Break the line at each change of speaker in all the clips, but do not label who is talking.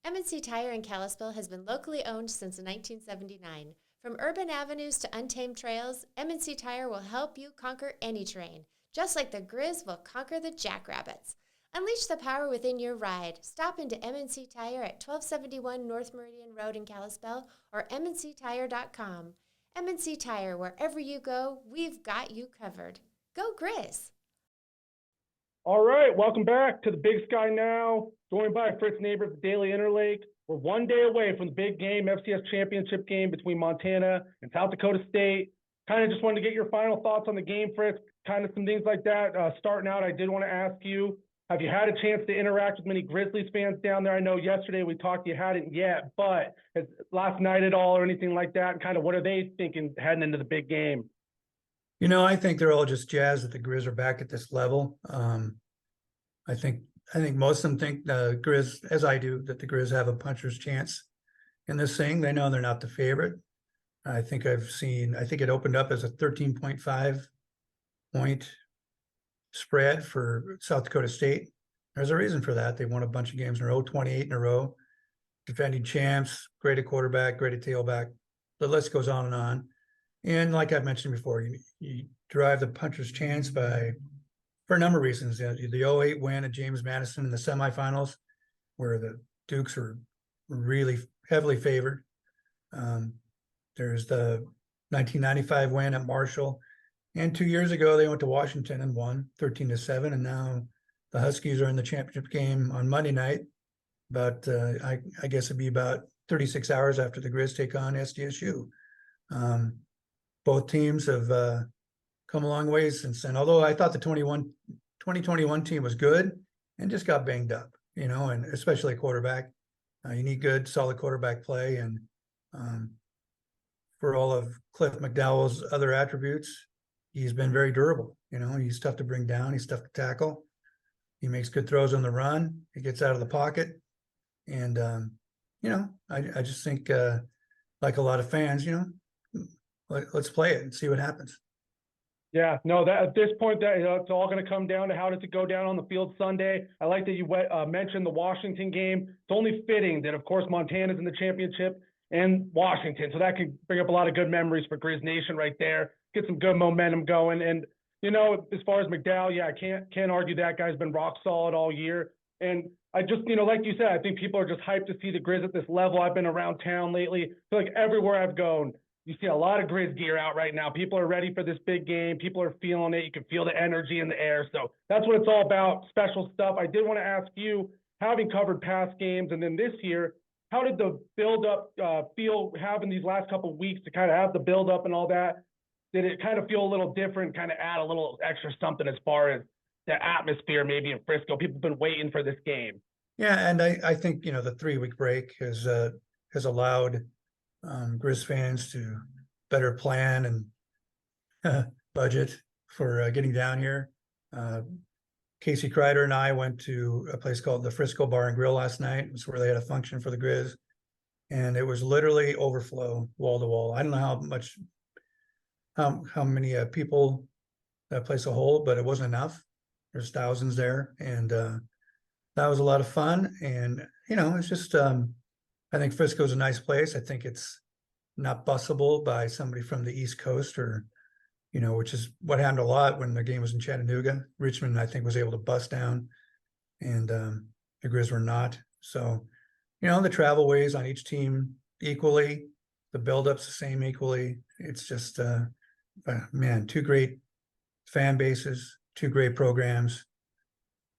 M&C Tire in Kalispell has been locally owned since 1979. From urban avenues to untamed trails, M&C Tire will help you conquer any terrain, just like the Griz will conquer the Jackrabbits. Unleash the power within your ride. Stop into M&C Tire at 1271 North Meridian Road in Kalispell or mnctire.com. M&C Tire, wherever you go, we've got you covered. Go Griz!
All right, welcome back to the Big Sky Now. Joined by Fritz Neighbor at the Daily Interlake. We're one day away from the big game, FCS championship game between Montana and South Dakota State. Kind of just wanted to get your final thoughts on the game, Fritz, kind of some things like that. Starting out, I did want to ask you, have you had a chance to interact with many Grizzlies fans down there? I know yesterday we talked, you hadn't yet, but last night at all or anything like that? And kind of what are they thinking heading into the big game?
You know, I think they're all just jazzed that the Griz are back at this level. I think most of them think the Griz, as I do, that the Griz have a puncher's chance in this thing. They know they're not the favorite. I think it opened up as a 13.5 point spread for South Dakota State. There's a reason for that. They won a bunch of games in a row, 28 in a row, defending champs, great at quarterback, great at tailback. The list goes on and on. And like I've mentioned before, you drive the puncher's chance for a number of reasons. The 08 win at James Madison in the semifinals, where the Dukes were really heavily favored. There's the 1995 win at Marshall. And 2 years ago, they went to Washington and won 13-7. And now the Huskies are in the championship game on Monday night. But I guess it'd be about 36 hours after the Griz take on SDSU. Both teams have come a long way since then. Although I thought the 2021 team was good and just got banged up, and especially quarterback. You need good, solid quarterback play. And for all of Cliff McDowell's other attributes, he's been very durable. He's tough to bring down. He's tough to tackle. He makes good throws on the run. He gets out of the pocket. And, I just think, like a lot of fans, let's play it and see what happens.
Yeah, no, that at this point, that it's all going to come down to how does it go down on the field Sunday. I like that you mentioned the Washington game. It's only fitting that, of course, Montana's in the championship and Washington. So that could bring up a lot of good memories for Griz Nation right there. Get some good momentum going. And, as far as McDowell, yeah, I can't argue that guy's been rock solid all year. And I just, like you said, I think people are just hyped to see the Griz at this level. I've been around town lately. I feel like everywhere I've gone, you see a lot of Griz gear out right now. People are ready for this big game. People are feeling it. You can feel the energy in the air. So that's what it's all about, special stuff. I did want to ask you, having covered past games and then this year, how did the build-up feel having these last couple of weeks to kind of have the build-up and all that? Did it kind of feel a little different, kind of add a little extra something as far as the atmosphere maybe in Frisco? People have been waiting for this game.
Yeah, and I think, the 3-week break has allowed Griz fans to better plan and budget for getting down here. Casey Kreider and I went to a place called the Frisco Bar and Grill last night. It was where they had a function for the Griz, and it was literally overflow, wall to wall. I don't know how many people that place will hold, but it wasn't enough. There's thousands there, and that was a lot of fun. And it's just I think Frisco's a nice place. I think it's not busable by somebody from the East Coast or, which is what happened a lot when the game was in Chattanooga. Richmond, I think, was able to bust down, and the Griz were not. So, the travel ways on each team equally, the build-up's the same equally. It's just, two great fan bases, two great programs.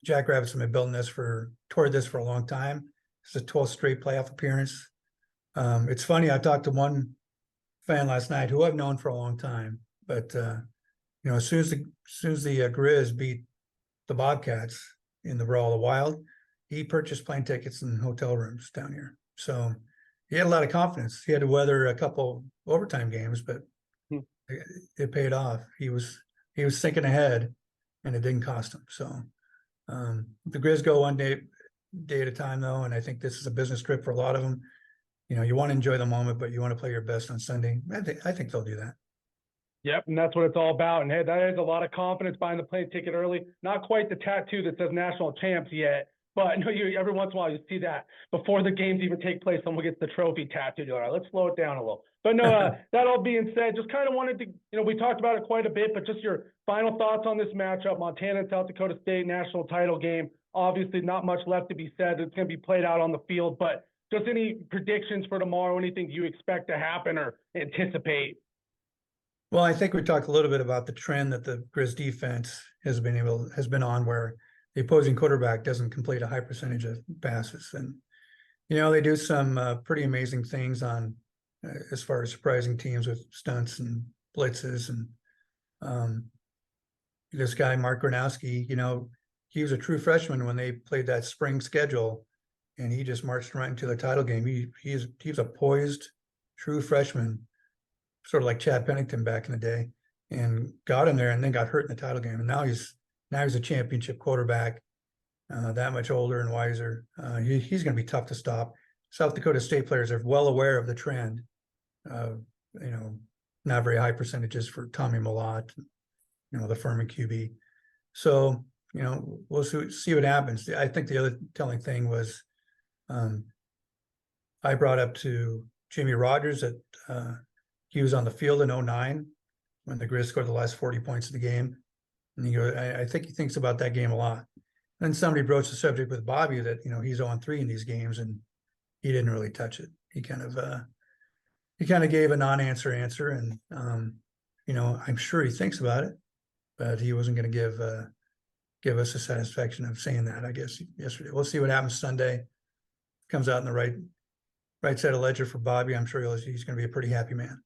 Jackrabbits have been building toward this for a long time. It's a 12th straight playoff appearance. It's funny, I talked to one fan last night who I've known for a long time, but as soon as the Griz beat the Bobcats in the Brawl of the Wild, he purchased plane tickets and hotel rooms down here. So he had a lot of confidence. He had to weather a couple overtime games, but it paid off. He was thinking ahead, and it didn't cost him. So the Griz go one day at a time, though, and I think this is a business trip for a lot of them. You want to enjoy the moment, but you want to play your best on Sunday. I think they'll do that.
Yep, and that's what it's all about. And hey, that is a lot of confidence buying the plane ticket early. Not quite the tattoo that says national champs yet, But no, every once in a while you see that before the games even take place, someone gets the trophy tattooed. All right, let's slow it down a little. But no, that all being said, just kind of wanted to, we talked about it quite a bit, but just your final thoughts on this matchup, Montana and South Dakota State national title game. Obviously, not much left to be said. It's going to be played out on the field, but just any predictions for tomorrow, anything you expect to happen or anticipate?
Well, I think we talked a little bit about the trend that the Griz defense has been on, where the opposing quarterback doesn't complete a high percentage of passes. And, they do some pretty amazing things on as far as surprising teams with stunts and blitzes. And this guy, Mark Gronowski, he was a true freshman when they played that spring schedule, and he just marched right into the title game. He's a poised, true freshman, sort of like Chad Pennington back in the day, and got in there and then got hurt in the title game. And now he's a championship quarterback, that much older and wiser. He's going to be tough to stop. South Dakota State players are well aware of the trend. Not very high percentages for Tommy Mellott, the Furman QB. So, we'll see what happens. I think the other telling thing was, I brought up to Jimmy Rogers that he was on the field in 2009 when the Griz scored the last 40 points of the game. And he goes, I think he thinks about that game a lot. Then somebody broached the subject with Bobby that, he's 0-3 in these games, and he didn't really touch it. He kind of gave a non-answer answer. And, I'm sure he thinks about it, but he wasn't going to give us the satisfaction of saying that, I guess, yesterday. We'll see what happens Sunday. Comes out in the right side of ledger for Bobby. I'm sure he's going to be a pretty happy man.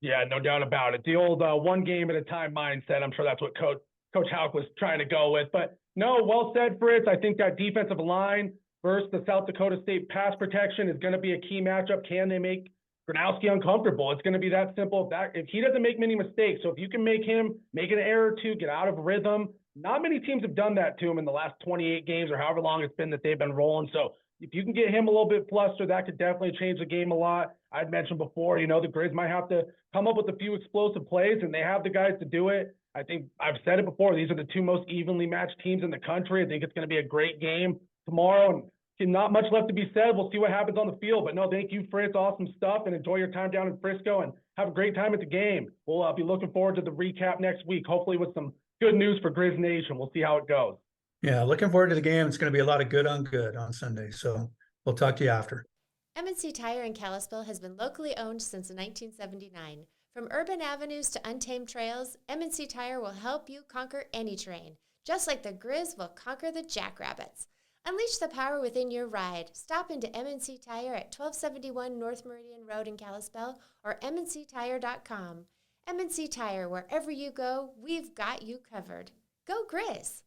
Yeah, no doubt about it. The old one game at a time mindset. I'm sure that's what Coach Houck was trying to go with. But no, well said, Fritz. I think that defensive line versus the South Dakota State pass protection is going to be a key matchup. Can they make Gronowski uncomfortable? It's going to be that simple. If he doesn't make many mistakes, so if you can make him make an error or two, get out of rhythm. Not many teams have done that to him in the last 28 games or however long it's been that they've been rolling. So if you can get him a little bit flustered, that could definitely change the game a lot. I'd mentioned before, the Griz might have to come up with a few explosive plays, and they have the guys to do it. I think I've said it before. These are the two most evenly matched teams in the country. I think it's going to be a great game tomorrow, and not much left to be said. We'll see what happens on the field. But no, thank you, Fritz. Awesome stuff, and enjoy your time down in Frisco, and have a great time at the game. We'll be looking forward to the recap next week, hopefully with some good news for Griz Nation. We'll see how it goes.
Yeah, looking forward to the game. It's going to be a lot of good on good on Sunday. So we'll talk to you after.
M&C Tire in Kalispell has been locally owned since 1979. From urban avenues to untamed trails, M&C Tire will help you conquer any terrain, just like the Griz will conquer the Jackrabbits. Unleash the power within your ride. Stop into M&C Tire at 1271 North Meridian Road in Kalispell or mnctire.com. M&C Tire, wherever you go, we've got you covered. Go Griz!